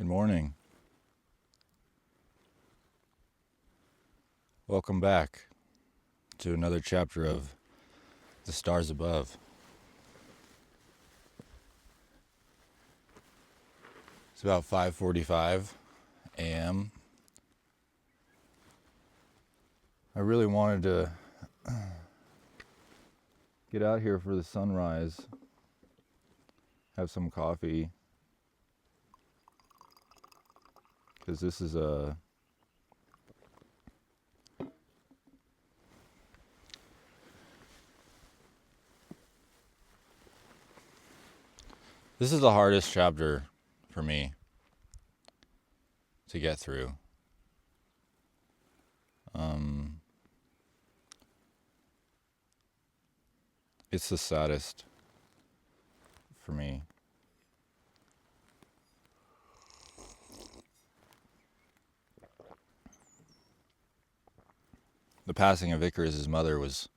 Good morning. Welcome back to another chapter of The Stars Above. It's about 5:45 a.m. I really wanted to get out here for the sunrise, have some coffee, because this is the hardest chapter for me to get through. It's the saddest for me. The passing of Icarus's mother was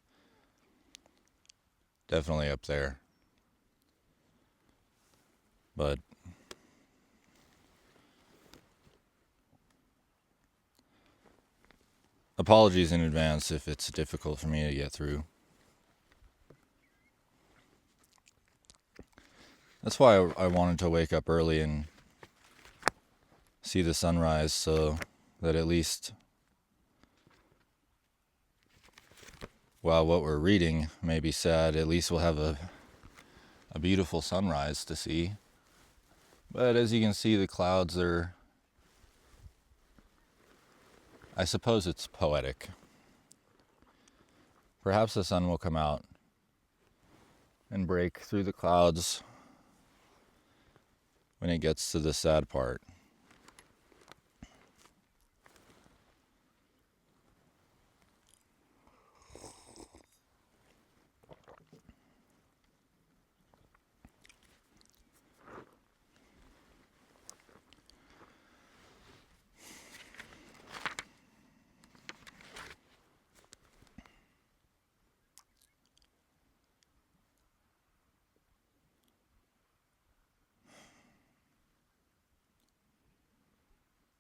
definitely up there. But apologies in advance if it's difficult for me to get through. That's why I wanted to wake up early and see the sunrise, so that at least, while what we're reading may be sad, at least we'll have a beautiful sunrise to see. But as you can see, the clouds are, I suppose it's poetic. Perhaps the sun will come out and break through the clouds when it gets to the sad part.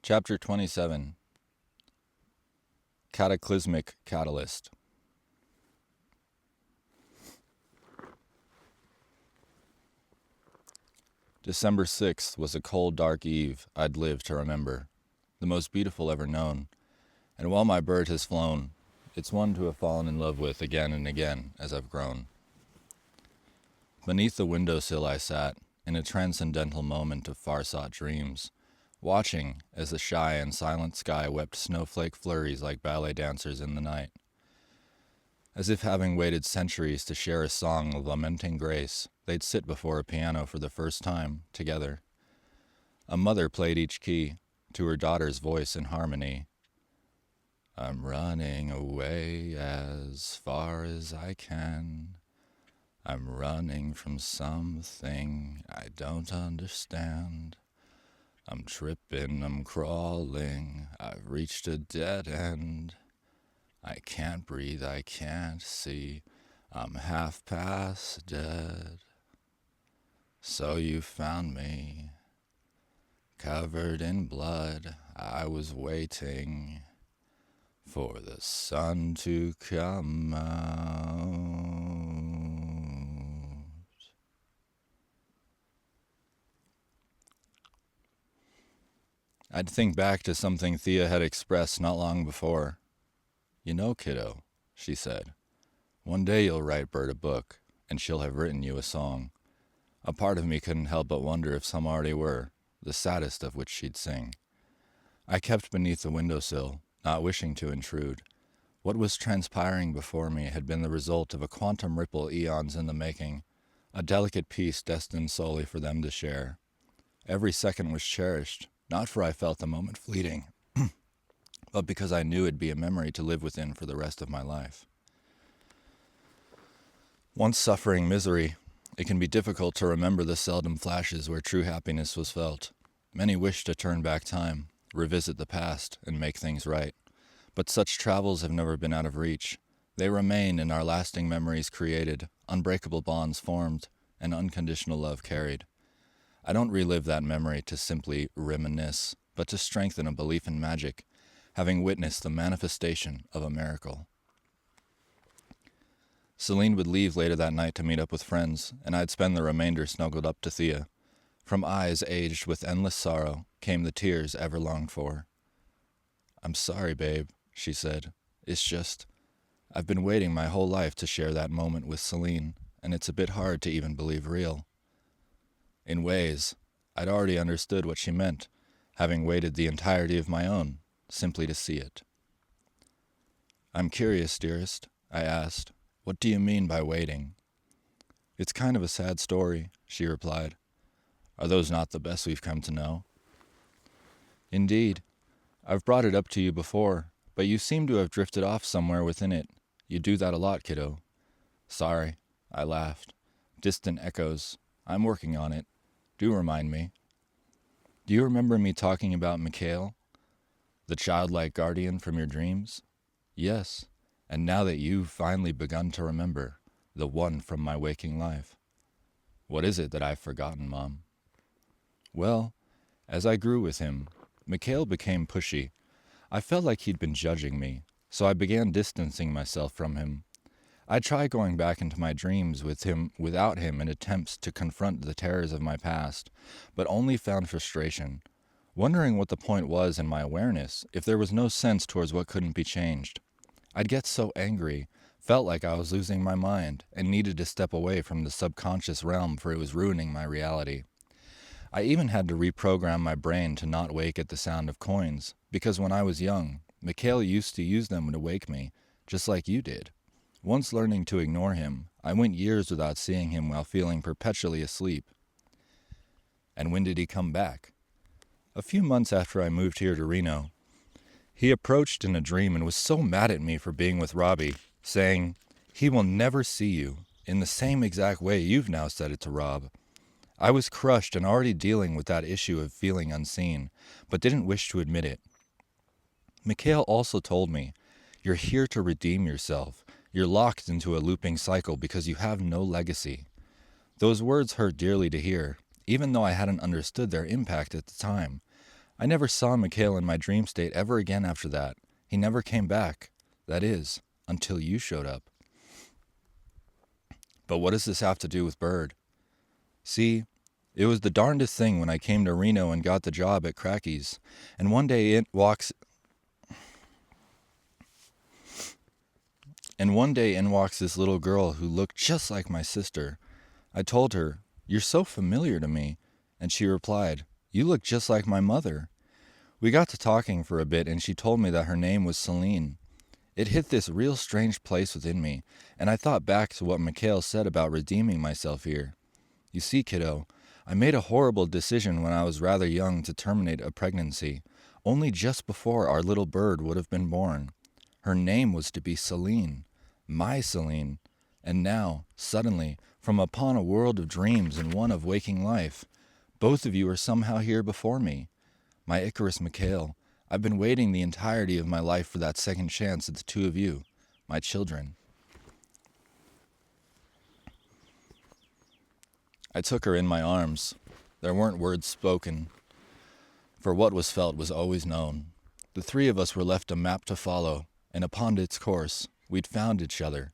Chapter 27, Cataclysmic Catalyst. December 6th was a cold, dark eve I'd lived to remember, the most beautiful ever known, and while my bird has flown, it's one to have fallen in love with again and again as I've grown. Beneath the windowsill I sat, in a transcendental moment of far-sought dreams, watching as the shy and silent sky wept snowflake flurries like ballet dancers in the night. As if having waited centuries to share a song of lamenting grace, they'd sit before a piano for the first time, together. A mother played each key, to her daughter's voice in harmony. I'm running away as far as I can. I'm running from something I don't understand. I'm tripping, I'm crawling, I've reached a dead end. I can't breathe, I can't see, I'm half past dead. So you found me, covered in blood, I was waiting for the sun to come out. I'd think back to something Thea had expressed not long before. You know, kiddo, she said, one day you'll write Bert a book, and she'll have written you a song. A part of me couldn't help but wonder if some already were, the saddest of which she'd sing. I kept beneath the windowsill, not wishing to intrude. What was transpiring before me had been the result of a quantum ripple eons in the making, a delicate piece destined solely for them to share. Every second was cherished, not for I felt the moment fleeting, but because I knew it'd be a memory to live within for the rest of my life. Once suffering misery, it can be difficult to remember the seldom flashes where true happiness was felt. Many wish to turn back time, revisit the past, and make things right. But such travels have never been out of reach. They remain in our lasting memories created, unbreakable bonds formed, and unconditional love carried. I don't relive that memory to simply reminisce, but to strengthen a belief in magic, having witnessed the manifestation of a miracle. Celine would leave later that night to meet up with friends, and I'd spend the remainder snuggled up to Thea. From eyes aged with endless sorrow came the tears ever longed for. "I'm sorry, babe," she said. "It's just, I've been waiting my whole life to share that moment with Celine, and it's a bit hard to even believe real." In ways, I'd already understood what she meant, having waited the entirety of my own, simply to see it. "I'm curious, dearest," I asked. "What do you mean by waiting?" "It's kind of a sad story," she replied. "Are those not the best we've come to know?" "Indeed. I've brought it up to you before, but you seem to have drifted off somewhere within it. You do that a lot, kiddo." "Sorry," I laughed. "Distant echoes. I'm working on it. Do remind me." "Do you remember me talking about Mikhail? The childlike guardian from your dreams?" "Yes, and now that you've finally begun to remember, the one from my waking life." "What is it that I've forgotten, Mom?" "Well, as I grew with him, Mikhail became pushy. I felt like he'd been judging me, so I began distancing myself from him. I tried going back into my dreams without him in attempts to confront the terrors of my past, but only found frustration, wondering what the point was in my awareness if there was no sense towards what couldn't be changed. I'd get so angry, felt like I was losing my mind, and needed to step away from the subconscious realm for it was ruining my reality. I even had to reprogram my brain to not wake at the sound of coins, because when I was young, Mikhail used to use them to wake me, just like you did. Once learning to ignore him, I went years without seeing him while feeling perpetually asleep." "And when did he come back?" "A few months after I moved here to Reno. He approached in a dream and was so mad at me for being with Robbie, saying, 'He will never see you,' in the same exact way you've now said it to Rob. I was crushed and already dealing with that issue of feeling unseen, but didn't wish to admit it. Mikhail also told me, 'You're here to redeem yourself. You're locked into a looping cycle because you have no legacy.' Those words hurt dearly to hear, even though I hadn't understood their impact at the time. I never saw Mikhail in my dream state ever again after that. He never came back. That is, until you showed up." "But what does this have to do with Bird?" "See, it was the darndest thing when I came to Reno and got the job at Cracky's, and one day in walks this little girl who looked just like my sister. I told her, 'You're so familiar to me,' and she replied, 'You look just like my mother.' We got to talking for a bit, and she told me that her name was Celine. It hit this real strange place within me, and I thought back to what Mikhail said about redeeming myself here. You see, kiddo, I made a horrible decision when I was rather young to terminate a pregnancy, only just before our little Bird would have been born. Her name was to be Celine, my Celine, and now, suddenly, from upon a world of dreams and one of waking life, both of you are somehow here before me. My Icarus Mikhail, I've been waiting the entirety of my life for that second chance at the two of you, my children." I took her in my arms. There weren't words spoken, for what was felt was always known. The three of us were left a map to follow, and upon its course, we'd found each other.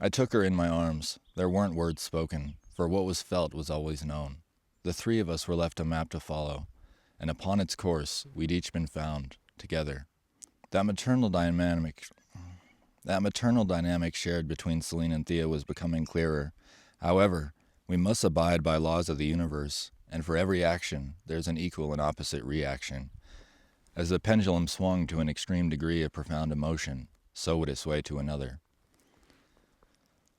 I took her in my arms. There weren't words spoken, for what was felt was always known. The three of us were left a map to follow, and upon its course, we'd each been found, together. That maternal dynamic shared between Celine and Thea was becoming clearer. However, we must abide by laws of the universe, and for every action, there's an equal and opposite reaction. As the pendulum swung to an extreme degree of profound emotion, so would it sway to another.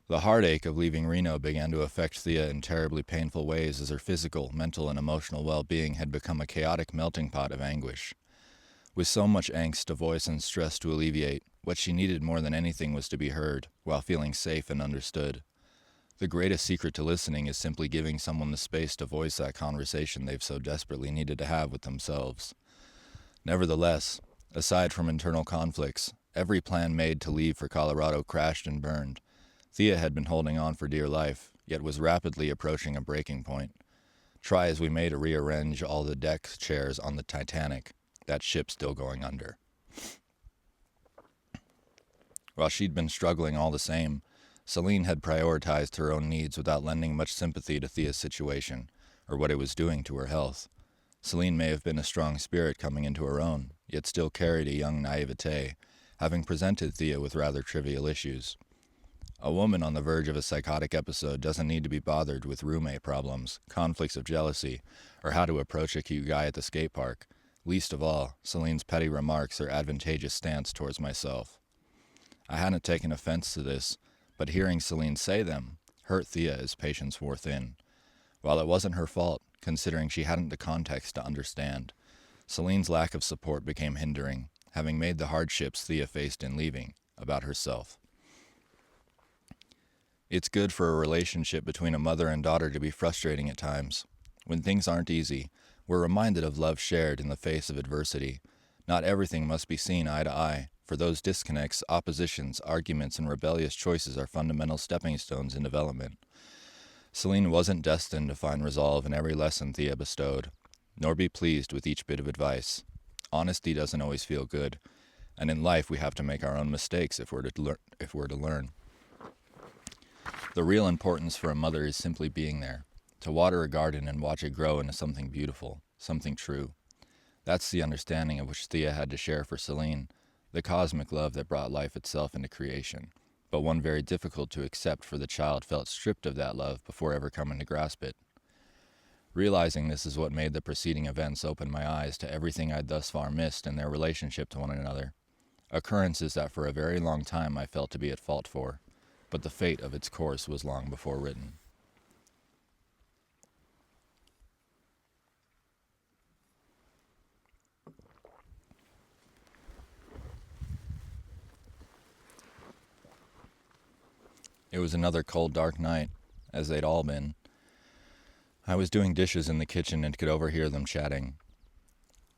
The heartache of leaving Reno began to affect Thea in terribly painful ways as her physical, mental, and emotional well-being had become a chaotic melting pot of anguish. With so much angst to voice and stress to alleviate, what she needed more than anything was to be heard, while feeling safe and understood. The greatest secret to listening is simply giving someone the space to voice that conversation they've so desperately needed to have with themselves. Nevertheless, aside from internal conflicts, Every plan made to leave for Colorado crashed and burned. Thea had been holding on for dear life, yet was rapidly approaching a breaking point. Try as we may to rearrange all the deck chairs on the Titanic, that ship still going under. While she'd been struggling all the same, Celine had prioritized her own needs without lending much sympathy to Thea's situation, or what it was doing to her health. Celine may have been a strong spirit coming into her own, yet still carried a young naivete, having presented Thea with rather trivial issues. A woman on the verge of a psychotic episode doesn't need to be bothered with roommate problems, conflicts of jealousy, or how to approach a cute guy at the skate park. Least of all, Celine's petty remarks or advantageous stance towards myself. I hadn't taken offense to this, but hearing Celine say them hurt Thea as patience wore thin. While it wasn't her fault, considering she hadn't the context to understand, Celine's lack of support became hindering, having made the hardships Thea faced in leaving about herself. It's good for a relationship between a mother and daughter to be frustrating at times. When things aren't easy, we're reminded of love shared in the face of adversity. Not everything must be seen eye to eye. For those disconnects, oppositions, arguments, and rebellious choices are fundamental stepping stones in development. Celine wasn't destined to find resolve in every lesson Thea bestowed, nor be pleased with each bit of advice. Honesty doesn't always feel good, and in life we have to make our own mistakes if we're to learn. The real importance for a mother is simply being there, to water a garden and watch it grow into something beautiful, something true. That's the understanding of which Thea had to share for Celine, the cosmic love that brought life itself into creation, but one very difficult to accept, for the child felt stripped of that love before ever coming to grasp it. Realizing this is what made the preceding events open my eyes to everything I'd thus far missed in their relationship to one another. Occurrences that for a very long time I felt to be at fault for, but the fate of its course was long before written. It was another cold, dark night, as they'd all been. I was doing dishes in the kitchen and could overhear them chatting.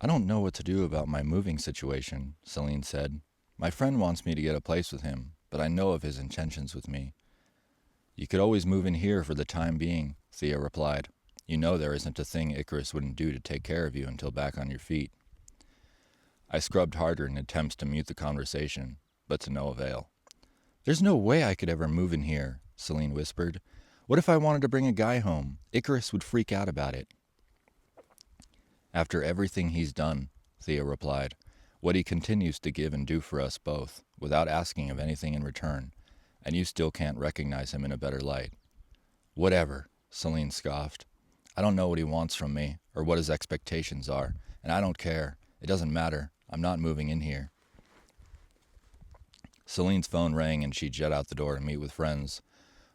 "I don't know what to do about my moving situation," Celine said. "My friend wants me to get a place with him, but I know of his intentions with me." "You could always move in here for the time being," Thea replied. "You know there isn't a thing Icarus wouldn't do to take care of you until back on your feet." I scrubbed harder in attempts to mute the conversation, but to no avail. "There's no way I could ever move in here," Celine whispered. "What if I wanted to bring a guy home? Icarus would freak out about it." "After everything he's done," Thea replied, "what he continues to give and do for us both, without asking of anything in return, and you still can't recognize him in a better light." "Whatever," Celine scoffed. "I don't know what he wants from me, or what his expectations are, and I don't care. It doesn't matter. I'm not moving in here." Celine's phone rang and she jet out the door to meet with friends.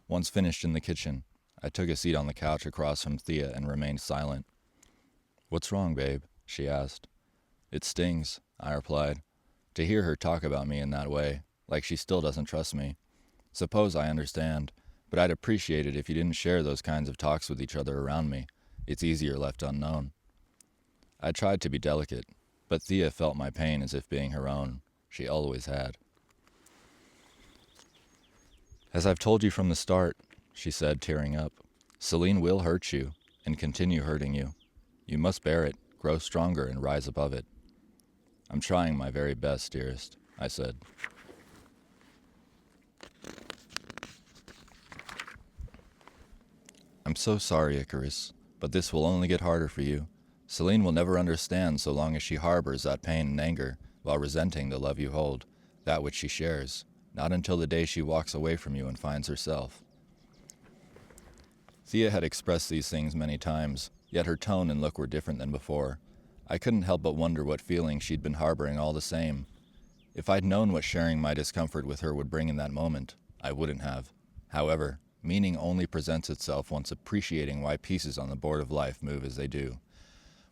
Once finished in the kitchen, I took a seat on the couch across from Thea and remained silent. "What's wrong, babe?" she asked. "It stings," I replied, "to hear her talk about me in that way, like she still doesn't trust me. Suppose I understand, but I'd appreciate it if you didn't share those kinds of talks with each other around me. It's easier left unknown." I tried to be delicate, but Thea felt my pain as if being her own. She always had. "As I've told you from the start," she said, tearing up, "Celine will hurt you, and continue hurting you. You must bear it, grow stronger, and rise above it." "I'm trying my very best, dearest," I said. "I'm so sorry, Icarus, but this will only get harder for you. Celine will never understand so long as she harbors that pain and anger, while resenting the love you hold, that which she shares. Not until the day she walks away from you and finds herself." Thea had expressed these things many times, yet her tone and look were different than before. I couldn't help but wonder what feelings she'd been harboring all the same. If I'd known what sharing my discomfort with her would bring in that moment, I wouldn't have. However, meaning only presents itself once appreciating why pieces on the board of life move as they do,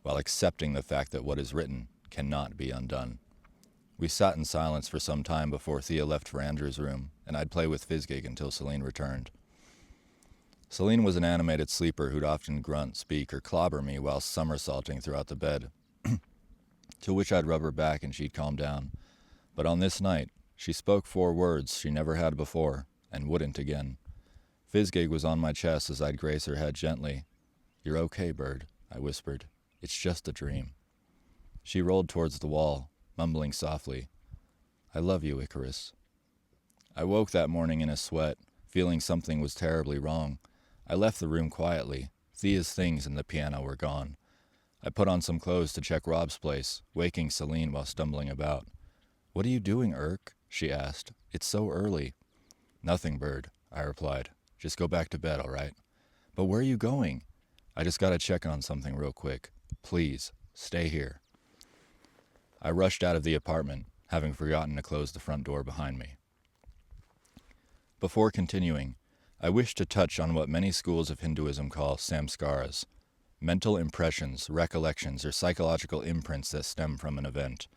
while accepting the fact that what is written cannot be undone. We sat in silence for some time before Thea left for Andrew's room, and I'd play with Fizzgig until Celine returned. Celine was an animated sleeper who'd often grunt, speak, or clobber me while somersaulting throughout the bed, to which I'd rub her back and she'd calm down. But on this night, She spoke 4 words she never had before, and wouldn't again. Fizgig was on my chest as I'd graze her head gently. "You're okay, bird," I whispered. "It's just a dream." She rolled towards the wall, mumbling softly, "I love you, Icarus." I woke that morning in a sweat, feeling something was terribly wrong. I left the room quietly. Thea's things and the piano were gone. I put on some clothes to check Rob's place, waking Celine while stumbling about. "What are you doing, Irk?" she asked. "It's so early." "Nothing, bird," I replied. "Just go back to bed, all right?" "But where are you going?" "I just gotta check on something real quick. Please, stay here." I rushed out of the apartment, having forgotten to close the front door behind me. Before continuing, I wish to touch on what many schools of Hinduism call samskaras, mental impressions, recollections, or psychological imprints that stem from an event.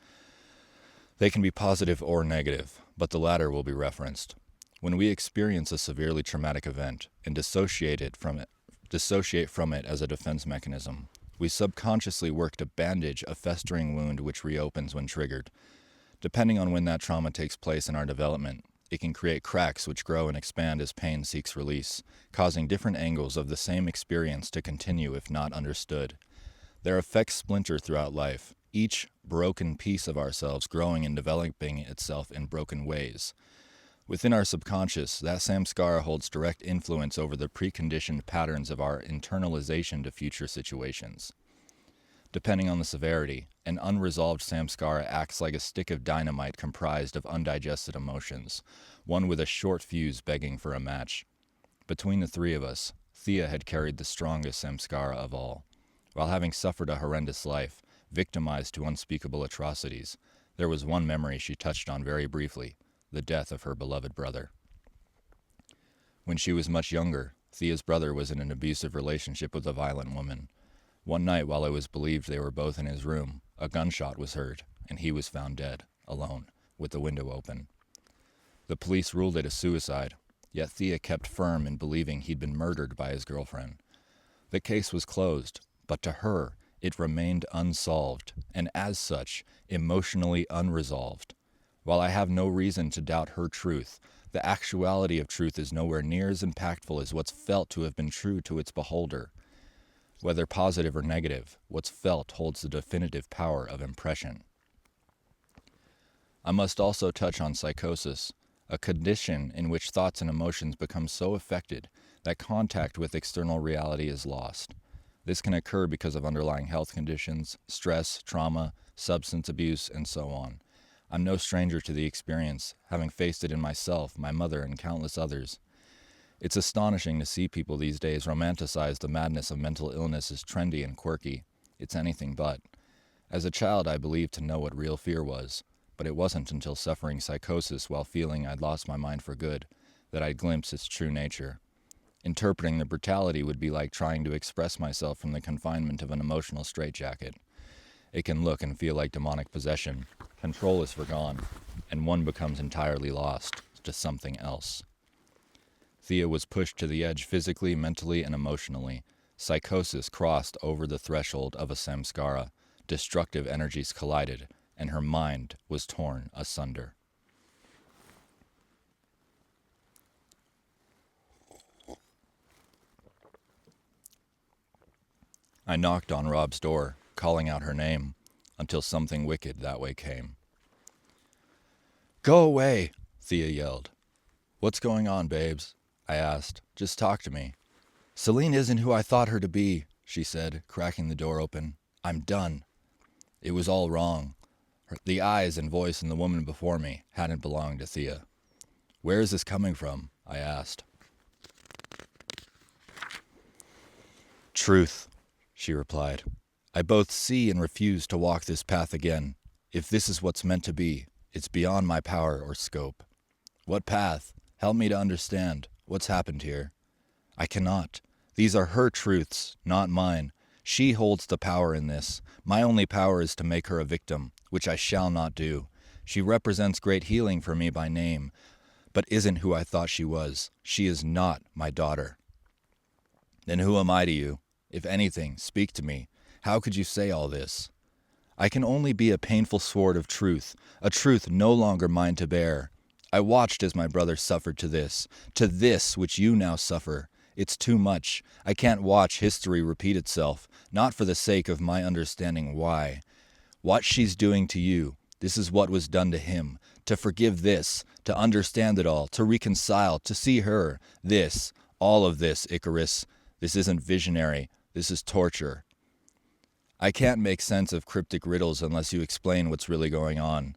They can be positive or negative, but the latter will be referenced. When we experience a severely traumatic event and dissociate from it as a defense mechanism, we subconsciously work to bandage a festering wound which reopens when triggered. Depending on when that trauma takes place in our development, it can create cracks which grow and expand as pain seeks release, causing different angles of the same experience to continue if not understood. Their effects splinter throughout life, each broken piece of ourselves growing and developing itself in broken ways. Within our subconscious, that samskara holds direct influence over the preconditioned patterns of our internalization to future situations. Depending on the severity, an unresolved samskara acts like a stick of dynamite comprised of undigested emotions, one with a short fuse begging for a match. Between the 3 of us, Thea had carried the strongest samskara of all. While having suffered a horrendous life, victimized to unspeakable atrocities, there was one memory she touched on very briefly: the death of her beloved brother. When she was much younger, Thea's brother was in an abusive relationship with a violent woman. One night while it was believed they were both in his room, a gunshot was heard, and he was found dead, alone, with the window open. The police ruled it a suicide, yet Thea kept firm in believing he'd been murdered by his girlfriend. The case was closed, but to her, it remained unsolved, and as such, emotionally unresolved. While I have no reason to doubt her truth, the actuality of truth is nowhere near as impactful as what's felt to have been true to its beholder. Whether positive or negative, what's felt holds the definitive power of impression. I must also touch on psychosis, a condition in which thoughts and emotions become so affected that contact with external reality is lost. This can occur because of underlying health conditions, stress, trauma, substance abuse, and so on. I'm no stranger to the experience, having faced it in myself, my mother, and countless others. It's astonishing to see people these days romanticize the madness of mental illness as trendy and quirky. It's anything but. As a child, I believed to know what real fear was, but it wasn't until suffering psychosis while feeling I'd lost my mind for good that I'd glimpsed its true nature. Interpreting the brutality would be like trying to express myself from the confinement of an emotional straitjacket. It can look and feel like demonic possession. Control is forgone, and one becomes entirely lost to something else. Thea was pushed to the edge physically, mentally, and emotionally. Psychosis crossed over the threshold of a samskara. Destructive energies collided, and her mind was torn asunder. I knocked on Rob's door, calling out her name, until something wicked that way came. "Go away," Thea yelled. "What's going on, babes?" I asked. "Just talk to me." "Celine isn't who I thought her to be," she said, cracking the door open. "I'm done." It was all wrong. The eyes and voice in the woman before me hadn't belonged to Thea. "Where is this coming from?" I asked. "Truth," she replied. "I both see and refuse to walk this path again. If this is what's meant to be, it's beyond my power or scope." "What path? Help me to understand. What's happened here?" "I cannot. These are her truths, not mine. She holds the power in this. My only power is to make her a victim, which I shall not do. She represents great healing for me by name, but isn't who I thought she was. She is not my daughter." "Then who am I to you? If anything, speak to me. How could you say all this?" I can only be a painful sword of truth, a truth no longer mine to bear. I watched as my brother suffered to this which you now suffer. It's too much. I can't watch history repeat itself, not for the sake of my understanding why. What she's doing to you, this is what was done to him. To forgive this, to understand it all, to reconcile, to see her, this, all of this, Icarus. This isn't visionary, this is torture. I can't make sense of cryptic riddles unless you explain what's really going on.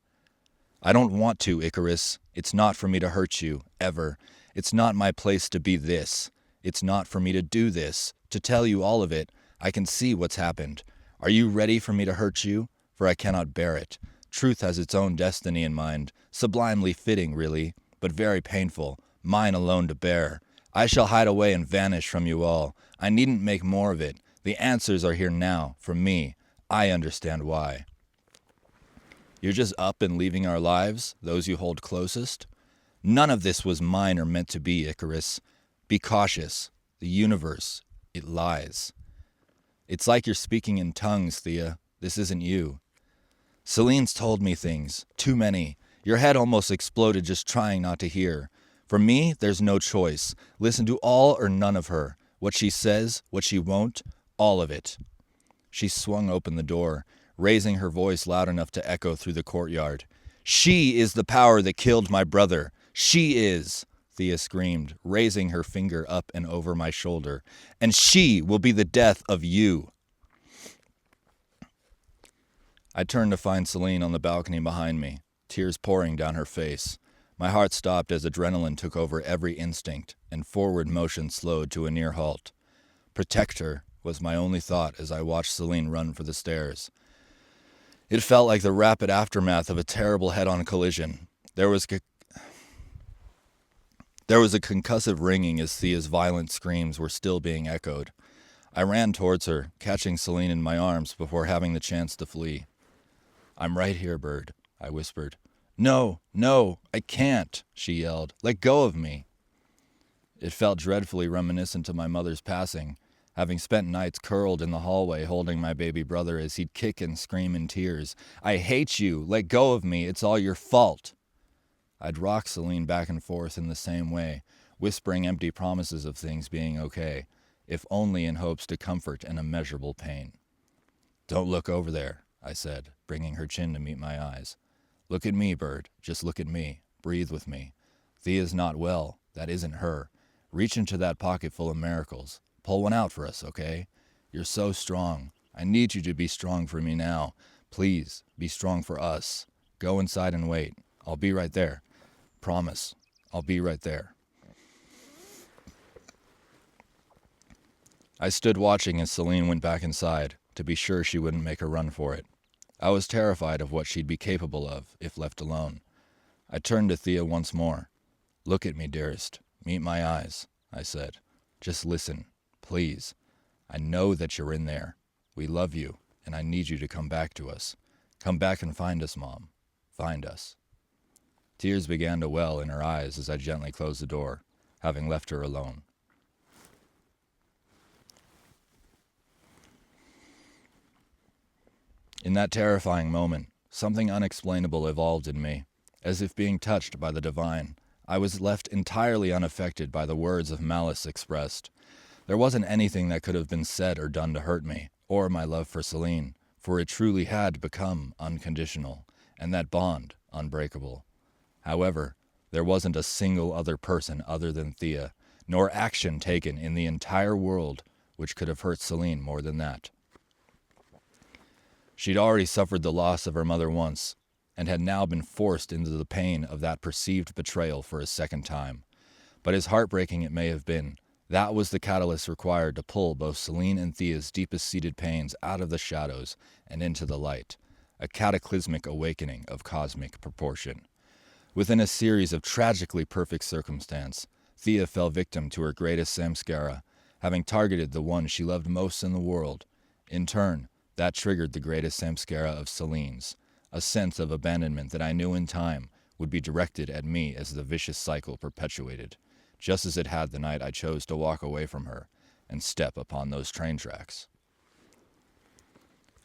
I don't want to, Icarus. It's not for me to hurt you, ever. It's not my place to be this. It's not for me to do this, to tell you all of it. I can see what's happened. Are you ready for me to hurt you? For I cannot bear it. Truth has its own destiny in mind, sublimely fitting, really, but very painful, mine alone to bear. I shall hide away and vanish from you all. I needn't make more of it. The answers are here now, from me. I understand why. You're just up and leaving our lives, those you hold closest? None of this was mine or meant to be, Icarus. Be cautious. The universe, it lies. It's like you're speaking in tongues, Thea. This isn't you. Celine's told me things. Too many. Your head almost exploded just trying not to hear. For me, there's no choice. Listen to all or none of her. What she says, what she won't, all of it. She swung open the door, raising her voice loud enough to echo through the courtyard. She is the power that killed my brother. She is, Thea screamed, raising her finger up and over my shoulder. And she will be the death of you. I turned to find Celine on the balcony behind me, tears pouring down her face. My heart stopped as adrenaline took over every instinct, and forward motion slowed to a near halt. Protect her was my only thought as I watched Celine run for the stairs. It felt like the rapid aftermath of a terrible head-on collision. There was a concussive ringing as Thea's violent screams were still being echoed. I ran towards her, catching Celine in my arms before having the chance to flee. I'm right here, Bird, I whispered. No, I can't, she yelled. Let go of me. It felt dreadfully reminiscent of my mother's passing, having spent nights curled in the hallway holding my baby brother as he'd kick and scream in tears. I hate you. Let go of me. It's all your fault. I'd rock Celine back and forth in the same way, whispering empty promises of things being okay, if only in hopes to comfort an immeasurable pain. Don't look over there, I said, bringing her chin to meet my eyes. Look at me, Bird. Just look at me. Breathe with me. Thea's not well. That isn't her. Reach into that pocket full of miracles. Pull one out for us, okay? You're so strong. I need you to be strong for me now. Please, be strong for us. Go inside and wait. I'll be right there. Promise. I'll be right there. I stood watching as Celine went back inside, to be sure she wouldn't make a run for it. I was terrified of what she'd be capable of, if left alone. I turned to Thea once more. Look at me, dearest. Meet my eyes, I said. Just listen, please. I know that you're in there. We love you, and I need you to come back to us. Come back and find us, Mom. Find us. Tears began to well in her eyes as I gently closed the door, having left her alone. In that terrifying moment, something unexplainable evolved in me, as if being touched by the divine. I was left entirely unaffected by the words of malice expressed. There wasn't anything that could have been said or done to hurt me, or my love for Celine, for it truly had become unconditional, and that bond unbreakable. However, there wasn't a single other person other than Thea, nor action taken in the entire world which could have hurt Celine more than that. She'd already suffered the loss of her mother once, and had now been forced into the pain of that perceived betrayal for a second time. But as heartbreaking it may have been, that was the catalyst required to pull both Celine and Thea's deepest-seated pains out of the shadows and into the light, a cataclysmic awakening of cosmic proportion. Within a series of tragically perfect circumstance, Thea fell victim to her greatest samskara, having targeted the one she loved most in the world. In turn, that triggered the greatest samskara of Celine's, a sense of abandonment that I knew in time would be directed at me as the vicious cycle perpetuated, just as it had the night I chose to walk away from her and step upon those train tracks.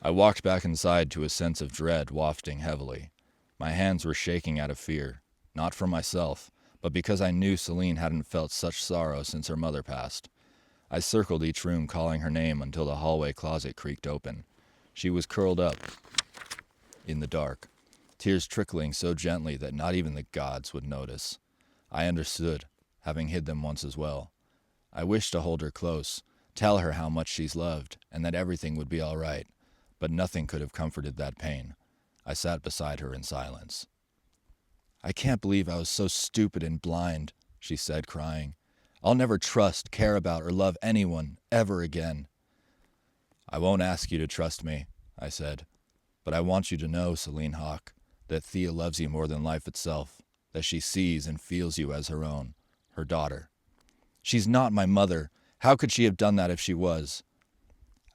I walked back inside to a sense of dread wafting heavily. My hands were shaking out of fear, not for myself, but because I knew Celine hadn't felt such sorrow since her mother passed. I circled each room calling her name until the hallway closet creaked open. She was curled up in the dark, tears trickling so gently that not even the gods would notice. I understood, having hid them once as well. I wished to hold her close, tell her how much she's loved, and that everything would be all right, but nothing could have comforted that pain. I sat beside her in silence. "I can't believe I was so stupid and blind," she said, crying. "I'll never trust, care about, or love anyone, ever again." "I won't ask you to trust me," I said, "but I want you to know, Celine Hawk, that Thea loves you more than life itself, that she sees and feels you as her own, her daughter." "She's not my mother. How could she have done that if she was?"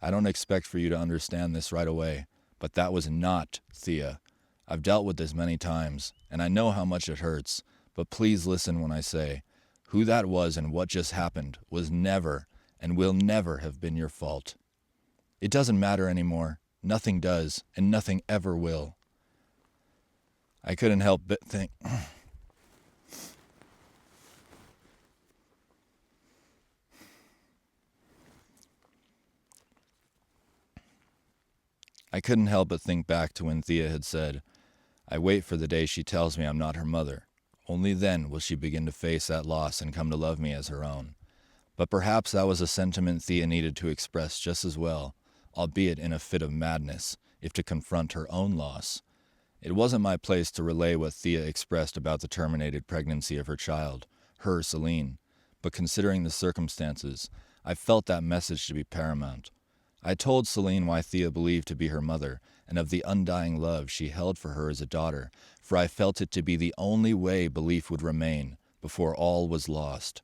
"I don't expect for you to understand this right away, but that was not Thea. I've dealt with this many times, and I know how much it hurts, but please listen when I say, who that was and what just happened was never and will never have been your fault. It doesn't matter anymore. Nothing does, and nothing ever will." I couldn't help but think... I couldn't help but think back to when Thea had said, "I wait for the day she tells me I'm not her mother. Only then will she begin to face that loss and come to love me as her own." But perhaps that was a sentiment Thea needed to express just as well, albeit in a fit of madness, if to confront her own loss. It wasn't my place to relay what Thea expressed about the terminated pregnancy of her child, her Celine, but considering the circumstances, I felt that message to be paramount. I told Celine why Thea believed to be her mother, and of the undying love she held for her as a daughter, for I felt it to be the only way belief would remain before all was lost.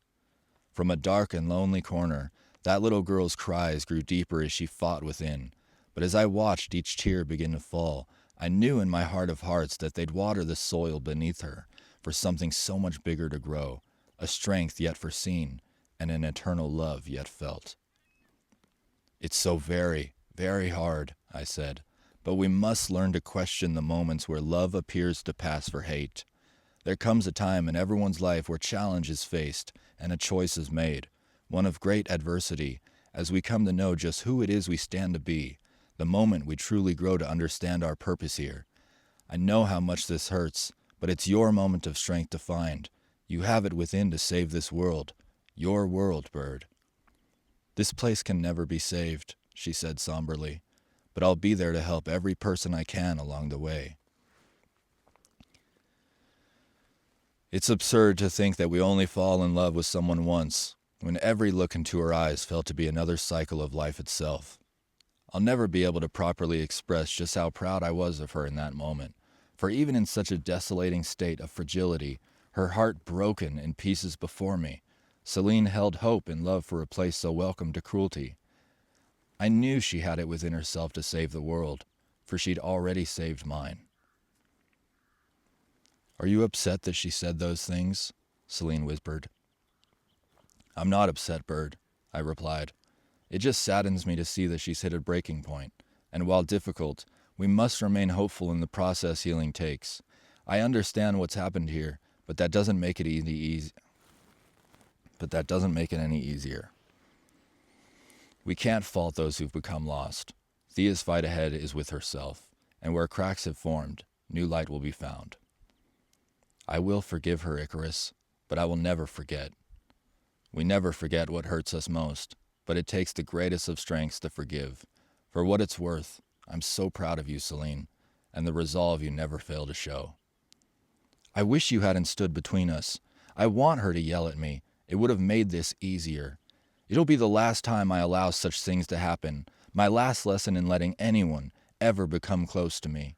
From a dark and lonely corner, that little girl's cries grew deeper as she fought within, but as I watched each tear begin to fall, I knew in my heart of hearts that they'd water the soil beneath her for something so much bigger to grow, a strength yet foreseen, and an eternal love yet felt. "It's so very, very hard," I said, "but we must learn to question the moments where love appears to pass for hate. There comes a time in everyone's life where challenge is faced and a choice is made, one of great adversity, as we come to know just who it is we stand to be, the moment we truly grow to understand our purpose here. I know how much this hurts, but it's your moment of strength to find. You have it within to save this world, your world, Bird." "This place can never be saved," she said somberly, "but I'll be there to help every person I can along the way." It's absurd to think that we only fall in love with someone once, when every look into her eyes felt to be another cycle of life itself. I'll never be able to properly express just how proud I was of her in that moment, for even in such a desolating state of fragility, her heart broken in pieces before me, Celine held hope and love for a place so welcome to cruelty. I knew she had it within herself to save the world, for she'd already saved mine. "Are you upset that she said those things?" Celine whispered. "I'm not upset, Bird," I replied. "It just saddens me to see that she's hit a breaking point, and while difficult, we must remain hopeful in the process healing takes. I understand what's happened here, but that doesn't make it any easier. We can't fault those who've become lost. Thea's fight ahead is with herself, and where cracks have formed, new light will be found. I will forgive her, Icarus, but I will never forget. We never forget what hurts us most, but it takes the greatest of strengths to forgive. For what it's worth, I'm so proud of you, Celine, and the resolve you never fail to show." "I wish you hadn't stood between us. I want her to yell at me. It would have made this easier. It'll be the last time I allow such things to happen, my last lesson in letting anyone ever become close to me."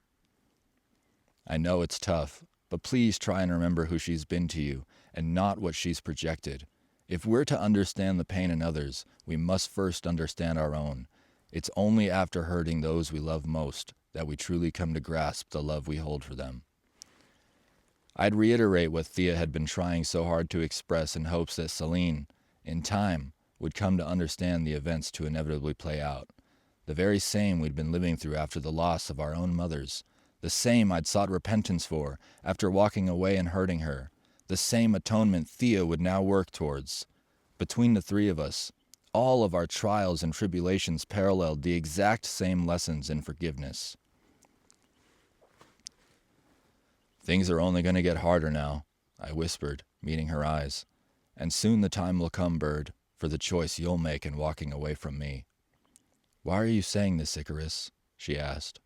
"I know it's tough, but please try and remember who she's been to you and not what she's projected. If we're to understand the pain in others, we must first understand our own. It's only after hurting those we love most that we truly come to grasp the love we hold for them." I'd reiterate what Thea had been trying so hard to express in hopes that Celine, in time, would come to understand the events to inevitably play out. the very same we'd been living through after the loss of our own mothers, the same I'd sought repentance for after walking away and hurting her, the same atonement Thea would now work towards. Between the three of us, all of our trials and tribulations paralleled the exact same lessons in forgiveness. "Things are only going to get harder now," I whispered, meeting her eyes. "And soon the time will come, Bird, for the choice you'll make in walking away from me." "Why are you saying this, Icarus?" she asked.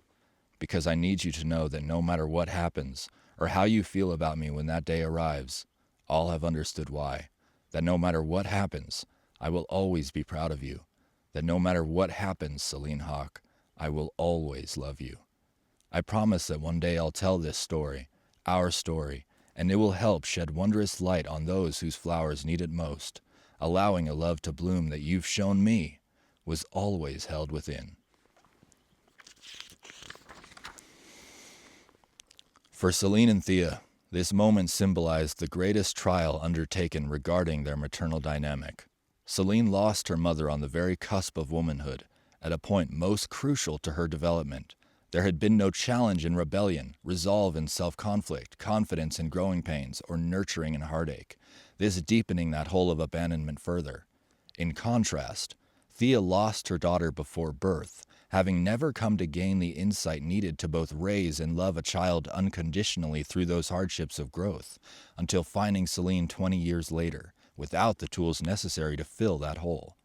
"Because I need you to know that no matter what happens, or how you feel about me when that day arrives, I'll have understood why. That no matter what happens, I will always be proud of you. That no matter what happens, Celine Hawk, I will always love you. I promise that one day I'll tell this story, our story, and it will help shed wondrous light on those whose flowers need it most, allowing a love to bloom that you've shown me was always held within." For Celine and Thea, this moment symbolized the greatest trial undertaken regarding their maternal dynamic. Celine lost her mother on the very cusp of womanhood, at a point most crucial to her development. There had been no challenge in rebellion, resolve in self-conflict, confidence in growing pains, or nurturing in heartache, this deepening that hole of abandonment further. In contrast, Thea lost her daughter before birth, having never come to gain the insight needed to both raise and love a child unconditionally through those hardships of growth, until finding Celine 20 years later, without the tools necessary to fill that hole.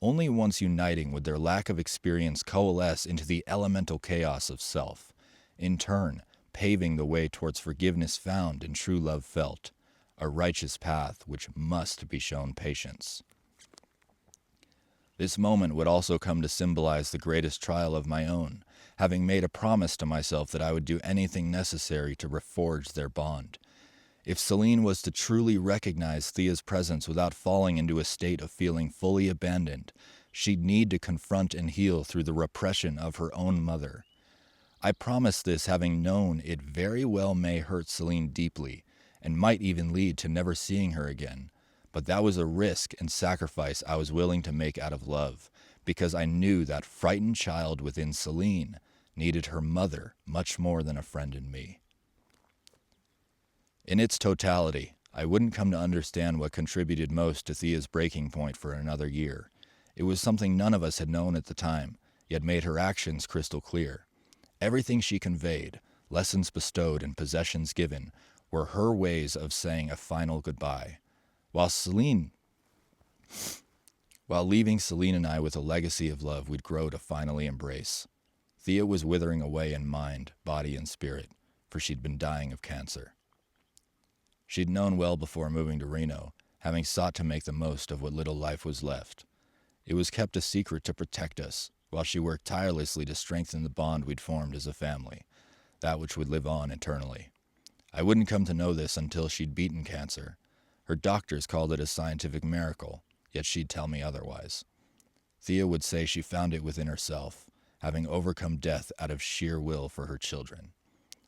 Only once uniting would their lack of experience coalesce into the elemental chaos of self, in turn paving the way towards forgiveness found and true love felt, a righteous path which must be shown patience. This moment would also come to symbolize the greatest trial of my own, having made a promise to myself that I would do anything necessary to reforge their bond. If Celine was to truly recognize Thea's presence without falling into a state of feeling fully abandoned, she'd need to confront and heal through the repression of her own mother. I promised this having known it very well may hurt Celine deeply, and might even lead to never seeing her again. But that was a risk and sacrifice I was willing to make out of love, because I knew that frightened child within Celine needed her mother much more than a friend in me. In its totality, I wouldn't come to understand what contributed most to Thea's breaking point for another year. It was something none of us had known at the time, yet made her actions crystal clear. Everything she conveyed, lessons bestowed and possessions given, were her ways of saying a final goodbye. While leaving Celine and I with a legacy of love we'd grow to finally embrace. Thea was withering away in mind, body, and spirit, for she'd been dying of cancer. She'd known well before moving to Reno, having sought to make the most of what little life was left. It was kept a secret to protect us, while she worked tirelessly to strengthen the bond we'd formed as a family, that which would live on eternally. I wouldn't come to know this until she'd beaten cancer. Her doctors called it a scientific miracle, yet she'd tell me otherwise. Thea would say she found it within herself, having overcome death out of sheer will for her children.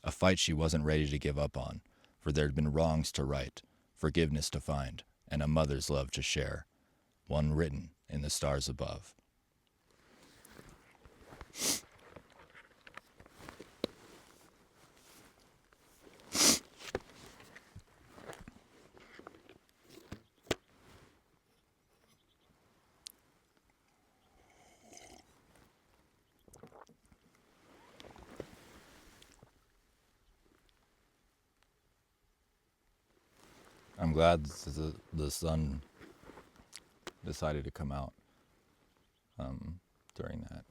A fight she wasn't ready to give up on, for there'd been wrongs to right, forgiveness to find, and a mother's love to share, one written in the stars above. I'm glad the sun decided to come out during that.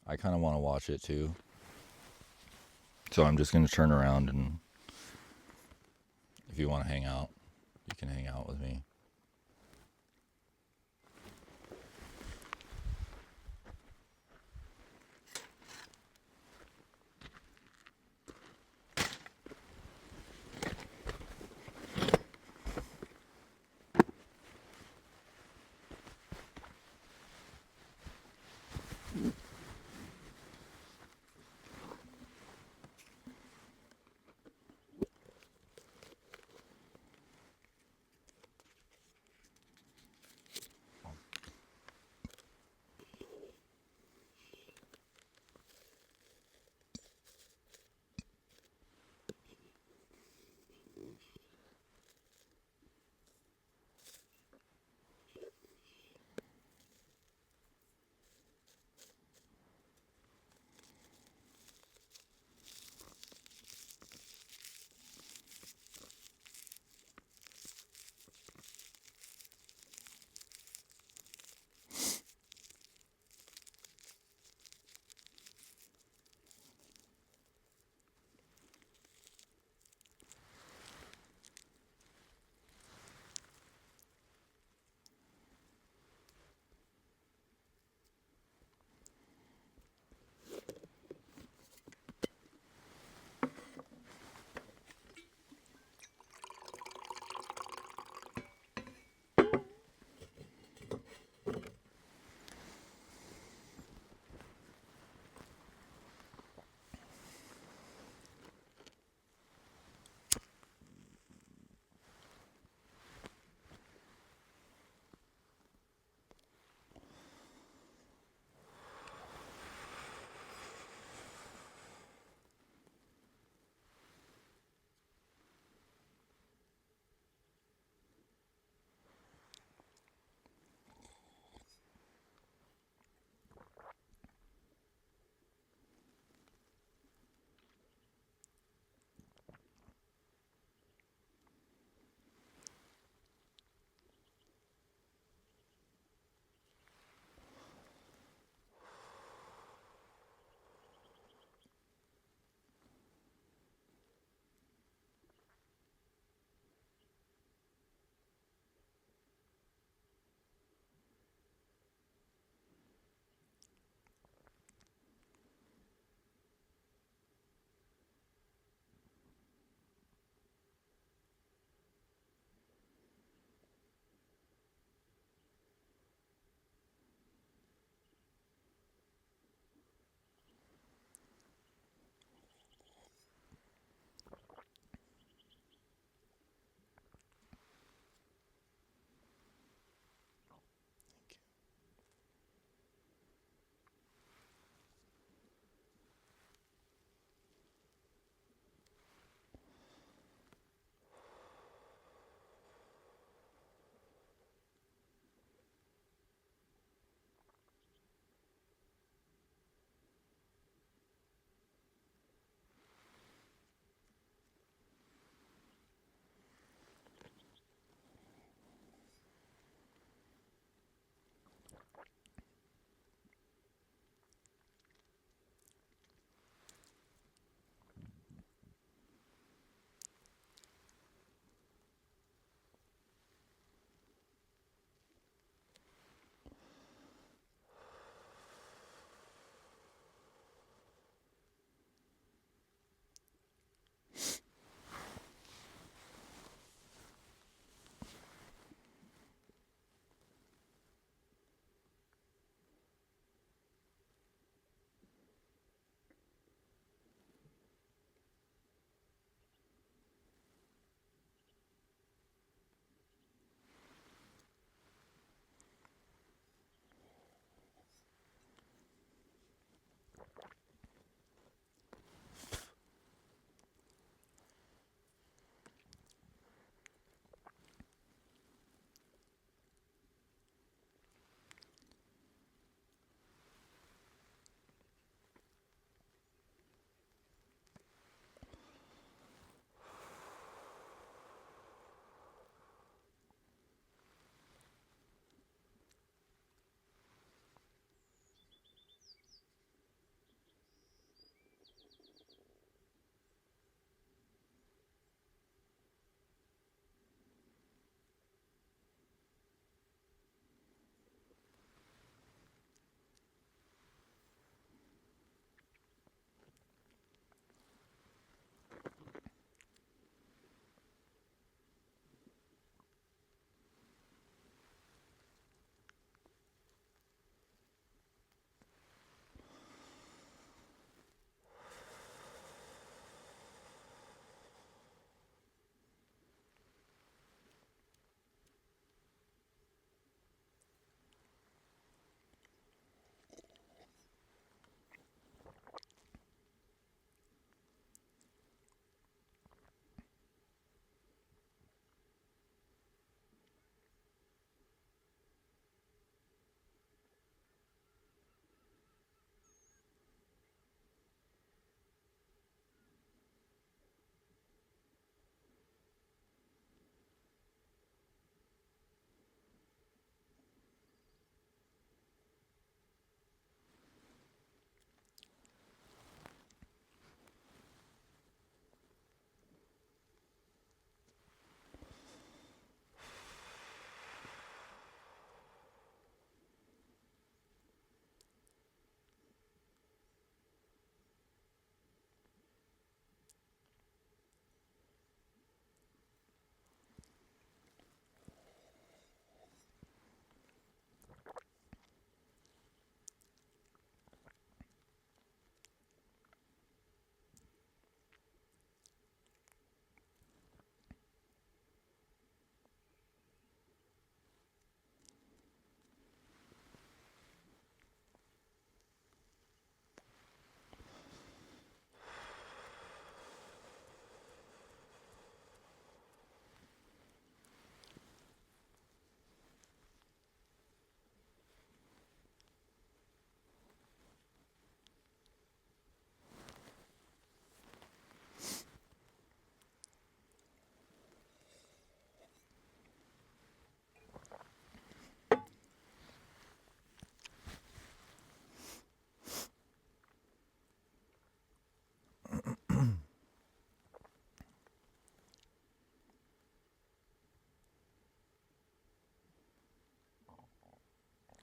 I kind of want to watch it too. So I'm just going to turn around, and if you want to hang out, you can hang out with me.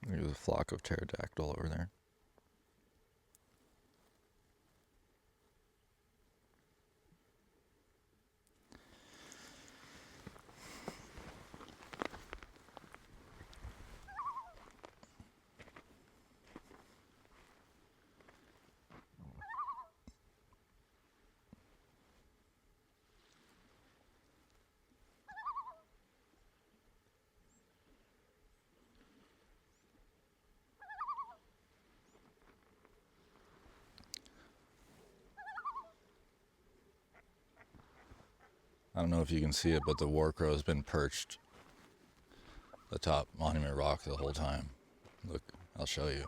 There's a flock of pterodactyl over there. I don't know if you can see it, but the war crow has been perched atop Monument Rock the whole time. Look, I'll show you.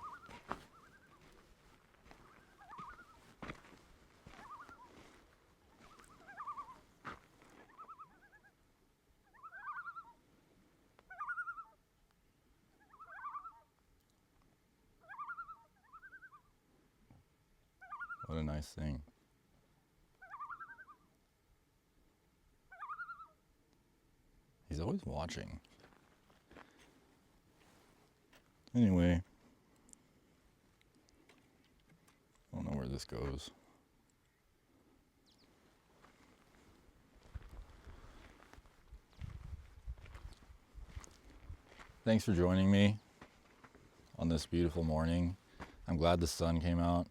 What a nice thing. He's always watching. Anyway, I don't know where this goes. Thanks for joining me on this beautiful morning. I'm glad the sun came out.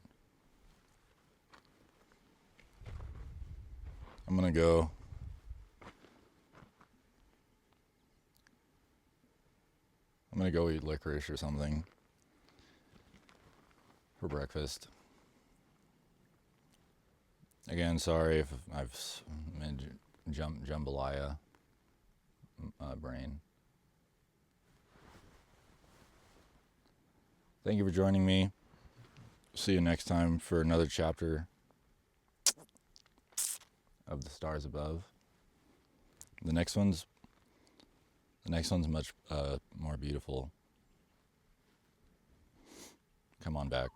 I'm gonna go eat licorice or something for breakfast. Again, sorry if I've made jambalaya brain. Thank you for joining me. See you next time for another chapter of The Stars Above. The next one's much more beautiful. Come on back.